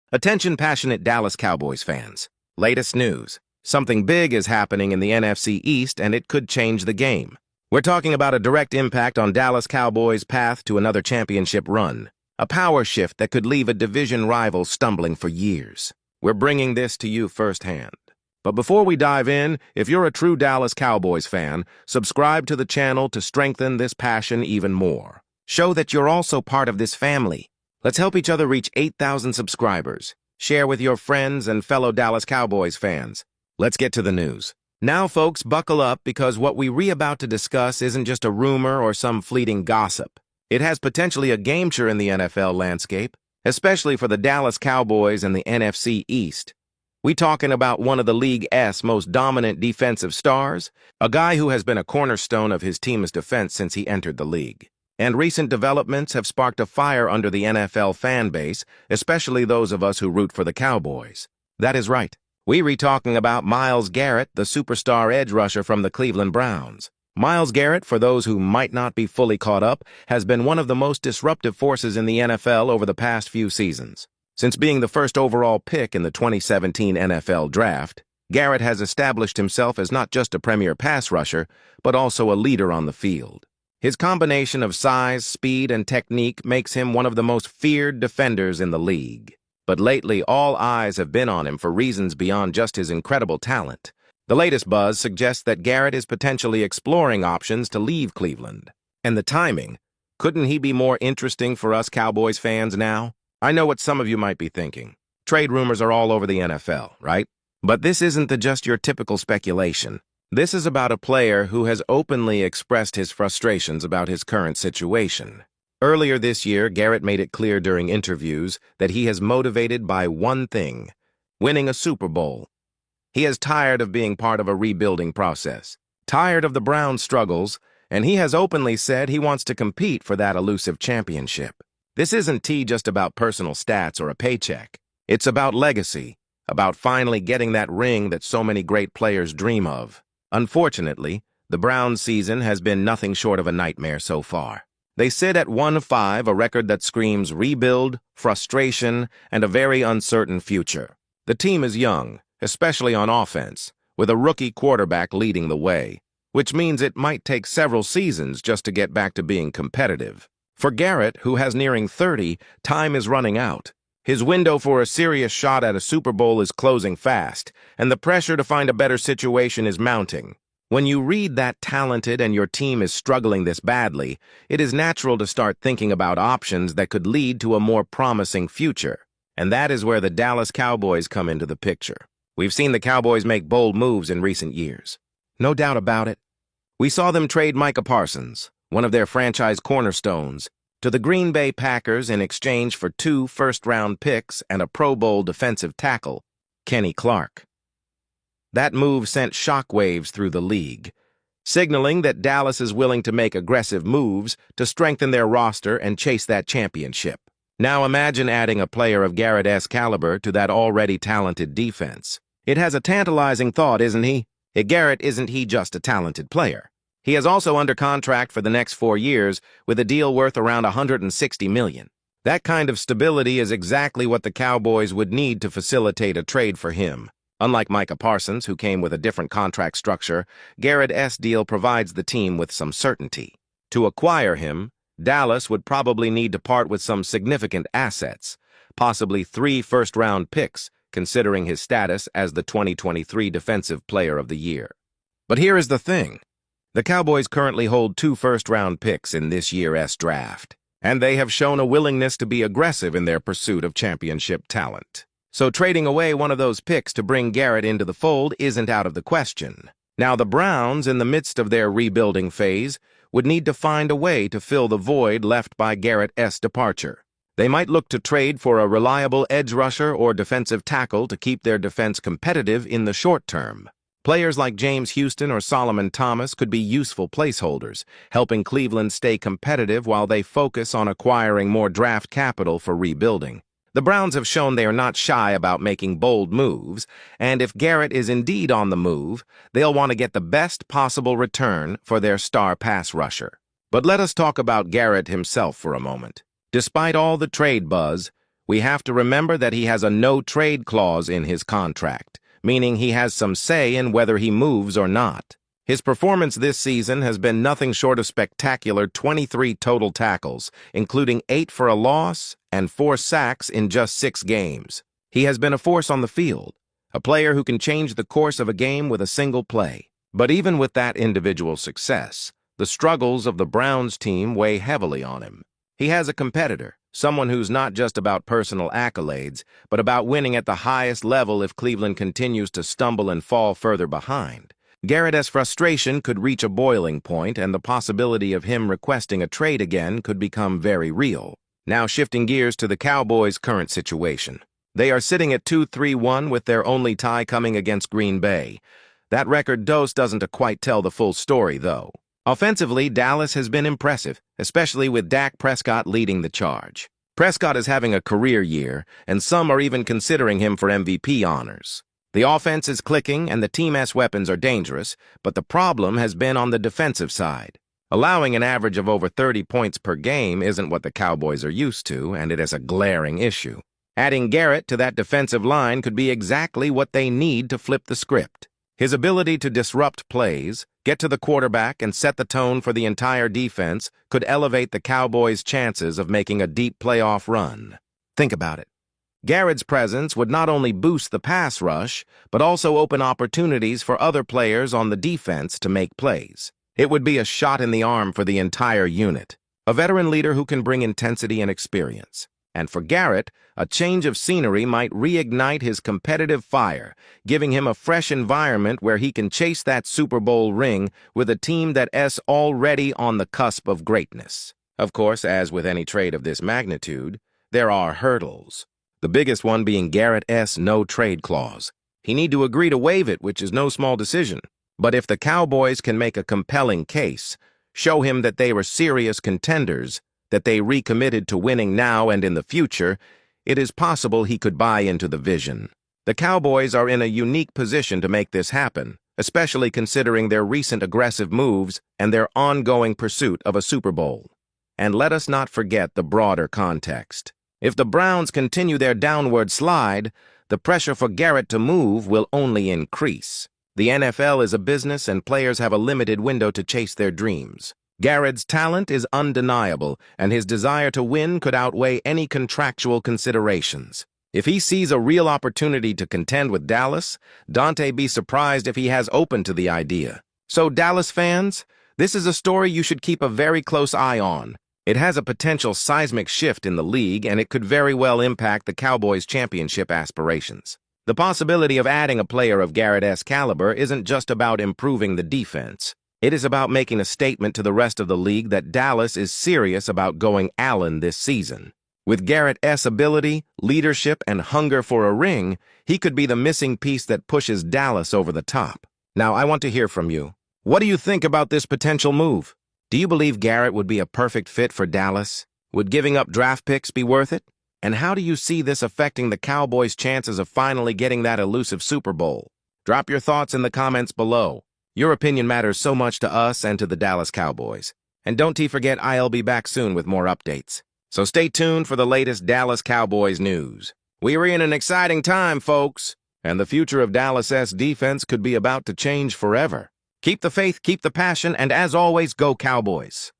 Attention passionate Dallas Cowboys fans. Latest news. Something big is happening in the NFC East and it could change the game. We're talking about a direct impact on Dallas Cowboys' path to another championship run. A power shift that could leave a division rival stumbling for years. We're bringing this to you firsthand. But before we dive in, if you're a true Dallas Cowboys fan, subscribe to the channel to strengthen this passion even more. Show that you're also part of this family. Let's help each other reach 8,000 subscribers. Share with your friends and fellow Dallas Cowboys fans. Let's get to the news. Now, folks, buckle up because what we're about to discuss isn't just a rumor or some fleeting gossip. It has potentially a game-changer in the NFL landscape, especially for the Dallas Cowboys and the NFC East. We're talking about one of the league's most dominant defensive stars, a guy who has been a cornerstone of his team's defense since he entered the league. And recent developments have sparked a fire under the NFL fan base, especially those of us who root for the Cowboys. That is right. We're talking about Myles Garrett, the superstar edge rusher from the Cleveland Browns. Myles Garrett, for those who might not be fully caught up, has been one of the most disruptive forces in the NFL over the past few seasons. Since being the first overall pick in the 2017 NFL Draft, Garrett has established himself as not just a premier pass rusher, but also a leader on the field. His combination of size, speed, and technique makes him one of the most feared defenders in the league. But lately, all eyes have been on him for reasons beyond just his incredible talent. The latest buzz suggests that Garrett is potentially exploring options to leave Cleveland. And the timing, couldn't he be more interesting for us Cowboys fans now? I know what some of you might be thinking. Trade rumors are all over the NFL, right? But this isn't just your typical speculation. This is about a player who has openly expressed his frustrations about his current situation. Earlier this year, Garrett made it clear during interviews that he is motivated by one thing: winning a Super Bowl. He is tired of being part of a rebuilding process, tired of the Browns' struggles, and he has openly said he wants to compete for that elusive championship. This isn't just about personal stats or a paycheck. It's about legacy, about finally getting that ring that so many great players dream of. Unfortunately, the Browns' season has been nothing short of a nightmare so far. They sit at 1-5, a record that screams rebuild, frustration, and a very uncertain future. The team is young, especially on offense, with a rookie quarterback leading the way, which means it might take several seasons just to get back to being competitive. For Garrett, who has nearing 30, time is running out. His window for a serious shot at a Super Bowl is closing fast, and the pressure to find a better situation is mounting. When you read that talented and your team is struggling this badly, it is natural to start thinking about options that could lead to a more promising future. And that is where the Dallas Cowboys come into the picture. We've seen the Cowboys make bold moves in recent years. No doubt about it. We saw them trade Micah Parsons, one of their franchise cornerstones, to the Green Bay Packers in exchange for 2 first-round picks and a Pro Bowl defensive tackle, Kenny Clark. That move sent shockwaves through the league, signaling that Dallas is willing to make aggressive moves to strengthen their roster and chase that championship. Now imagine adding a player of Garrett's caliber to that already talented defense. It has a tantalizing thought, isn't he? Garrett isn't just a talented player. He is also under contract for the next 4 years with a deal worth around $160 million. That kind of stability is exactly what the Cowboys would need to facilitate a trade for him. Unlike Micah Parsons, who came with a different contract structure, Garrett's deal provides the team with some certainty. To acquire him, Dallas would probably need to part with some significant assets, possibly 3 first-round picks, considering his status as the 2023 Defensive Player of the Year. But here is the thing. The Cowboys currently hold 2 first-round picks in this year's draft, and they have shown a willingness to be aggressive in their pursuit of championship talent. So trading away one of those picks to bring Garrett into the fold isn't out of the question. Now, the Browns, in the midst of their rebuilding phase, would need to find a way to fill the void left by Garrett's departure. They might look to trade for a reliable edge rusher or defensive tackle to keep their defense competitive in the short term. Players like James Houston or Solomon Thomas could be useful placeholders, helping Cleveland stay competitive while they focus on acquiring more draft capital for rebuilding. The Browns have shown they are not shy about making bold moves, and if Garrett is indeed on the move, they'll want to get the best possible return for their star pass rusher. But let us talk about Garrett himself for a moment. Despite all the trade buzz, We have to remember that he has a no-trade clause in his contract, meaning he has some say in whether he moves or not. His performance this season has been nothing short of spectacular. 23 total tackles, including 8 for a loss and 4 sacks in just 6 games. He has been a force on the field, a player who can change the course of a game with a single play. But even with that individual success, the struggles of the Browns team weigh heavily on him. He has a competitor, someone who's not just about personal accolades, but about winning at the highest level if Cleveland continues to stumble and fall further behind. Garrett's frustration could reach a boiling point, and the possibility of him requesting a trade again could become very real. Now shifting gears to the Cowboys' current situation. They are sitting at 2-3-1 with their only tie coming against Green Bay. That record doesn't quite tell the full story, though. Offensively, Dallas has been impressive, especially with Dak Prescott leading the charge. Prescott is having a career year, and some are even considering him for MVP honors. The offense is clicking, and the team's weapons are dangerous, but the problem has been on the defensive side. Allowing an average of over 30 points per game isn't what the Cowboys are used to, and it is a glaring issue. Adding Garrett to that defensive line could be exactly what they need to flip the script. His ability to disrupt plays, get to the quarterback, and set the tone for the entire defense could elevate the Cowboys' chances of making a deep playoff run. Think about it. Garrett's presence would not only boost the pass rush, but also open opportunities for other players on the defense to make plays. It would be a shot in the arm for the entire unit, a veteran leader who can bring intensity and experience. And for Garrett, a change of scenery might reignite his competitive fire, giving him a fresh environment where he can chase that Super Bowl ring with a team that's already on the cusp of greatness. Of course, as with any trade of this magnitude, there are hurdles. The biggest one being Garrett's no-trade clause. He need to agree to waive it, which is no small decision. But if the Cowboys can make a compelling case, show him that they were serious contenders, that they recommitted to winning now and in the future, it is possible he could buy into the vision. The Cowboys are in a unique position to make this happen, especially considering their recent aggressive moves and their ongoing pursuit of a Super Bowl. And let us not forget the broader context. If the Browns continue their downward slide, the pressure for Garrett to move will only increase. The NFL is a business, and players have a limited window to chase their dreams. Garrett's talent is undeniable, and his desire to win could outweigh any contractual considerations. If he sees a real opportunity to contend with Dallas, Dante be surprised if he has open to the idea. So, Dallas fans, this is a story you should keep a very close eye on. It has a potential seismic shift in the league, and it could very well impact the Cowboys' championship aspirations. The possibility of adding a player of Garrett's caliber isn't just about improving the defense. It is about making a statement to the rest of the league that Dallas is serious about going Allen this season. With Garrett's ability, leadership, and hunger for a ring, he could be the missing piece that pushes Dallas over the top. Now, I want to hear from you. What do you think about this potential move? Do you believe Garrett would be a perfect fit for Dallas? Would giving up draft picks be worth it? And how do you see this affecting the Cowboys' chances of finally getting that elusive Super Bowl? Drop your thoughts in the comments below. Your opinion matters so much to us and to the Dallas Cowboys. And don't forget, I'll be back soon with more updates. So stay tuned for the latest Dallas Cowboys news. We are in an exciting time, folks, and the future of Dallas's defense could be about to change forever. Keep the faith, keep the passion, and as always, go Cowboys.